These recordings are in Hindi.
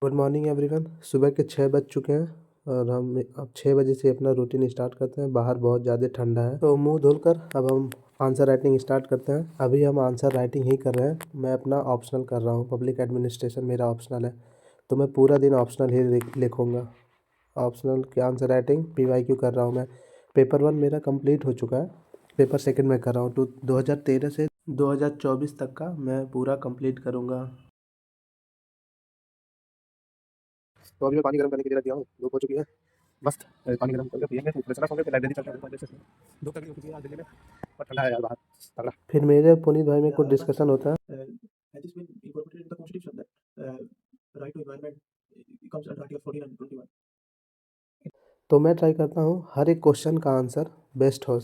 Good morning everyone. सुबह के 6 बज चुके हैं और हम अब 6 बजे से अपना रूटीन स्टार्ट करते हैं। बाहर बहुत ज़्यादा ठंडा है तो मुंह धुलकर अब हम आंसर राइटिंग स्टार्ट करते हैं। अभी हम आंसर राइटिंग ही कर रहे हैं। मैं अपना ऑप्शनल कर रहा हूँ, पब्लिक एडमिनिस्ट्रेशन मेरा ऑप्शनल है तो मैं पूरा दिन ऑप्शनल ही लिखूँगा। ऑप्शनल की आंसर राइटिंग PYQ कर रहा हूँ मैं। पेपर 1 मेरा कंप्लीट हो चुका है, पेपर सेकंड में कर रहा हूँ। 2013 से 2024 तक का मैं पूरा कंप्लीट करूँगा। तो अभी मैं पानी गर्म करने के लिए रख दिया हूँ, धूप हो चुकी है। मस्त पानी गर्म करके पियेंगे तो फ्रेश होंगे। फिर लाइब्रेरी चलते हैं 5 बजे से। धूप तकलीफ होती है आज दिल्ली में, पर ठंडा है यार बाहर तगड़ा। फिर मेरे पुनीत भाई में कुछ डिस्कशन होता है। has this been incorporated in the constitution that right to environment comes under article 14 and 21. तो मैं ट्राई करता हूँ हर एक क्वेश्चन का आंसर बेस्ट हो।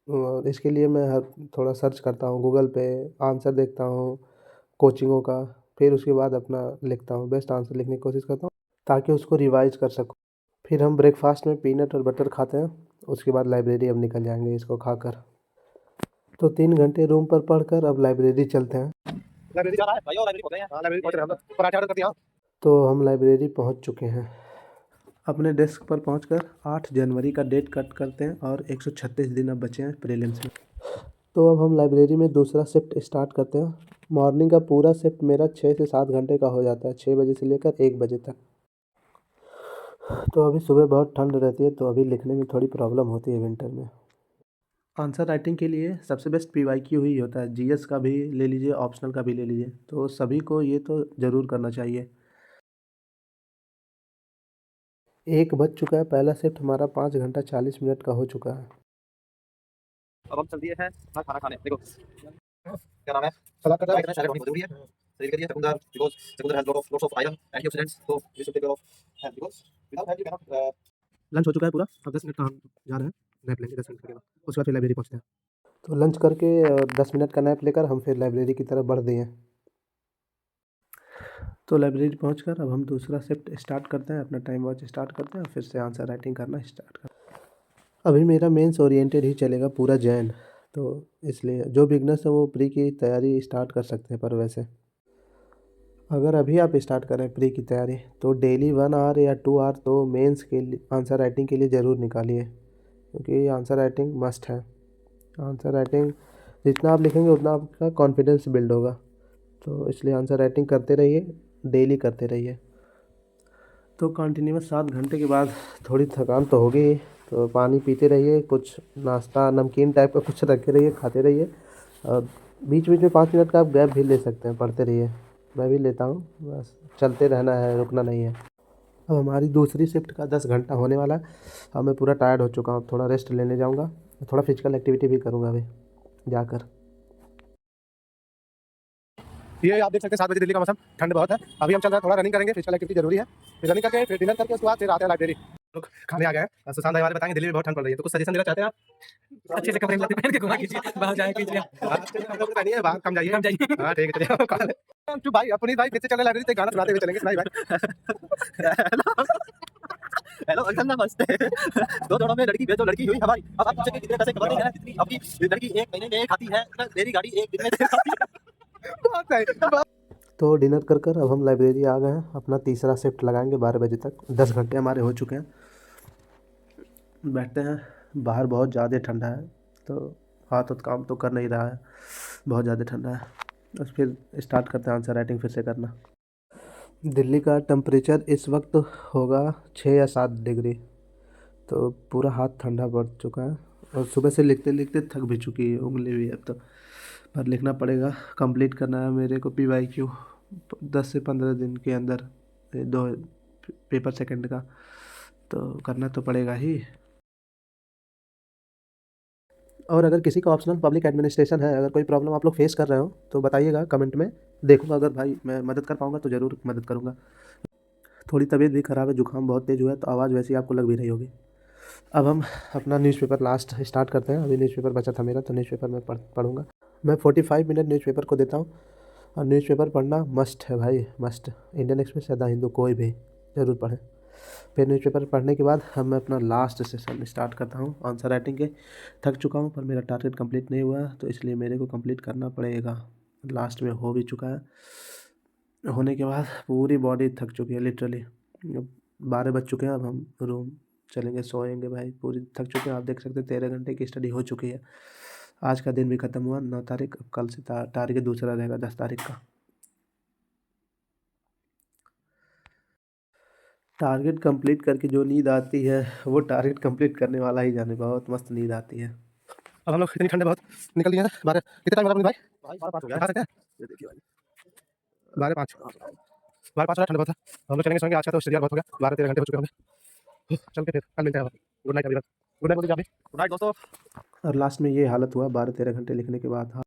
और इसके लिए मैं थोड़ा सर्च करता हूँ गूगल पे, आंसर देखता हूँ कोचिंगों का, फिर उसके बाद अपना लिखता हूँ, बेस्ट आंसर लिखने की कोशिश करता हूँ ताकि उसको रिवाइज कर सकूँ। फिर हम ब्रेकफास्ट में पीनट और बटर खाते हैं, उसके बाद लाइब्रेरी अब निकल जाएंगे इसको खाकर। तो 3 घंटे रूम पर पढ़कर अब लाइब्रेरी चलते हैं। लाइब्रेरी जा रहा है भाई, और लाइब्रेरी पहुंच गए हैं। हाँ लाइब्रेरी पहुंच रहे हैं हम लोग। पराठे ऑर्डर कर दिया। तो हम लाइब्रेरी पहुंच चुके हैं। अपने डेस्क पर पहुंचकर 8 जनवरी का डेट कट करते हैं और 136 दिन अब बचे हैं प्रीलिम्स में। तो अब हम लाइब्रेरी में दूसरा शिफ्ट स्टार्ट करते हैं। मॉर्निंग का पूरा शिफ्ट मेरा 6 से 7 घंटे का हो जाता है, 6 बजे से लेकर 1 बजे तक। तो अभी सुबह बहुत ठंड रहती है तो अभी लिखने में थोड़ी प्रॉब्लम होती है विंटर में। आंसर राइटिंग के लिए सबसे बेस्ट PYQ ही होता है। GS का भी ले लीजिए, ऑप्शनल का भी ले लीजिए, तो सभी को ये तो ज़रूर करना चाहिए। 1 बज चुका है, पहला शिफ्ट हमारा 5 घंटा 40 मिनट का हो चुका है। अब हम चल दिए हैं खाना खाने। देखो क्या नाम है, सलाद का इतना सारे बहुत जरूरी है शरीर के लिए। चुकंदर बिकॉज़ चुकंदर has lots of iron antioxidants, तो we should take care of health because without health you can not. Lunch हो चुका है पूरा, अब 10 मिनट का हम जा रहे हैं, नैप लेंगे 10 मिनट के बाद, उसके बाद फिर लाइब्रेरी पहुंचते हैं। तो लंच करके 10 मिनट का नैप लेकर हम फिर लाइब्रेरी की तरफ बढ़ दिए। तो लाइब्रेरी पहुंचकर अब हम दूसरा शिफ्ट स्टार्ट करते हैं, अपना टाइम वॉच स्टार्ट करते हैं और फिर से आंसर राइटिंग करना स्टार्ट करते हैं। अभी मेरा मेंस ओरिएंटेड ही चलेगा पूरा जैन, तो इसलिए जो बिगनर्स है वो प्री की तैयारी स्टार्ट कर सकते हैं। पर वैसे अगर अभी आप स्टार्ट करें प्री की तैयारी तो डेली 1 आवर या 2 आवर तो मेंस के लिए आंसर राइटिंग के लिए ज़रूर निकालिए, क्योंकि आंसर राइटिंग मस्ट है। आंसर राइटिंग जितना आप लिखेंगे उतना आपका कॉन्फिडेंस बिल्ड होगा, तो इसलिए आंसर राइटिंग करते रहिए, डेली करते रहिए। तो कंटिन्यूअस 7 घंटे के बाद थोड़ी थकान तो होगी ही, तो पानी पीते रहिए, कुछ नाश्ता नमकीन टाइप का कुछ रखे रहिए, खाते रहिए। और बीच बीच में 5 मिनट का आप गैप भी ले सकते हैं, पढ़ते रहिए। मैं भी लेता हूँ, बस चलते रहना है, रुकना नहीं है। अब हमारी दूसरी शिफ्ट का 10 घंटा होने वाला है। अब मैं पूरा टायर्ड हो चुका हूँ, थोड़ा रेस्ट लेने जाऊँगा, थोड़ा फिजिकल एक्टिविटी भी करूँगा अभी जाकर। ये आप देख सकते हैं 7 बजे दिल्ली का मौसम, ठंड बहुत है। अभी हम चल रहे हैं, थोड़ा रनिंग करेंगे, फिजिकल एक्टिविटी जरूरी है। फिर रनिंग करके फिर डिनर करके उसके बाद फिर आते हैं लाइब्रेरी। लोग खाने आ गए हैं, सुशांत भाई हमारे बताएंगे दिल्ली में बहुत ठंड पड़ रही है, तो कुछ सजेशन देना चाहते हैं आप? अच्छे से कपड़े लत्ते पहन के घुमा कीजिए, बाहर जाया कीजिए। अच्छे से कपड़े पहनिए, बाहर कम जाइए। कम जाइए। हाँ ठीक है, चलिए तो भाई अपनी भाई फिर से चल रहे लाइब्रेरी से, गाना सुनाते हुए चलेंगे। सुनाई भाई। हेलो अंकल नमस्ते। दो जोड़ों में लड़की भेजो, लड़की हुई हमारी। अब आप पूछेंगे कितने पैसे कमाती है, जितनी आपकी लड़की 1 महीने में खाती है, मेरी गाड़ी 1 दिन में खाती है। बहुत सही। तो डिनर कर कर अब हम लाइब्रेरी आ गए हैं, अपना तीसरा शिफ्ट लगाएंगे 12 बजे तक। 10 घंटे हमारे हो चुके हैं, बैठते हैं। बाहर बहुत ज़्यादा ठंडा है तो हाथ काम तो कर नहीं रहा है, बहुत ज़्यादा ठंडा है। बस फिर स्टार्ट करते हैं आंसर राइटिंग फिर से करना। दिल्ली का टेम्परेचर इस वक्त होगा 6 या 7 डिग्री, तो पूरा हाथ ठंडा पड़ चुका है और सुबह से लिखते लिखते थक भी चुकी है उंगली भी अब तो। पर लिखना पड़ेगा, कंप्लीट करना है मेरे को PYQ 10 से 15 दिन के अंदर, 2 पेपर सेकंड का, तो करना तो पड़ेगा ही। और अगर किसी का ऑप्शनल पब्लिक एडमिनिस्ट्रेशन है, अगर कोई प्रॉब्लम आप लोग फेस कर रहे हो तो बताइएगा कमेंट में, देखूंगा अगर भाई मैं मदद कर पाऊंगा तो ज़रूर मदद करूंगा। थोड़ी तबीयत भी ख़राब है, जुकाम बहुत तेज़ हुआ है तो आवाज़ वैसे ही आपको लग भी रही होगी। अब हम अपना न्यूज़पेपर लास्ट स्टार्ट करते हैं। अभी न्यूज़पेपर बचा था मेरा तो न्यूज़पेपर में पढ़ूंगा। मैं 45 मिनट न्यूज़पेपर को देता हूँ और न्यूज़पेपर पढ़ना मस्ट है भाई, मस्ट। इंडियन एक्सप्रेस या द हिंदू कोई भी ज़रूर पढ़ें। फिर न्यूज़पेपर पढ़ने के बाद हम अपना लास्ट सेशन स्टार्ट करता हूँ आंसर राइटिंग के। थक चुका हूँ पर मेरा टारगेट कंप्लीट नहीं हुआ तो इसलिए मेरे को कंप्लीट करना पड़ेगा। लास्ट में हो भी चुका है, होने के बाद पूरी बॉडी थक चुकी है लिटरली। अब 12 बज चुके हैं, अब हम रूम चलेंगे, सोएंगे भाई। पूरी थक चुके हैं, आप देख सकते हैं 13 घंटे की स्टडी हो चुकी है। आज का दिन भी ख़त्म हुआ 9 तारीख। अब कल से टारगेट दूसरा रहेगा 10 तारीख का। टारगेट कंप्लीट करके जो नींद आती है वो टारगेट कंप्लीट करने वाला ही जाने, बहुत मस्त नींद आती है। अब हम लोग इतनी ठंडे बहुत निकल दिए हैं। 12 कितने टाइम लगा भाई? भाई 12:05 हो गया दिखा सकते हैं? ये देखिए भाई 12:05 12:05 ठंडे बहुत है। हम लोग चलेंगे सोएंगे। आज का तो स्टडी बहुत हो गया, 12-13 घंटे हो चुके हैं हमें। चल के फिर कल मिलते हैं। गुड नाइट अभी। गुड नाइट बोल दीजिए आप भी। गुड नाइट दोस्तों। और लास्ट में ये हालत हुआ 12-13 घंटे लिखने के बाद। हाँ।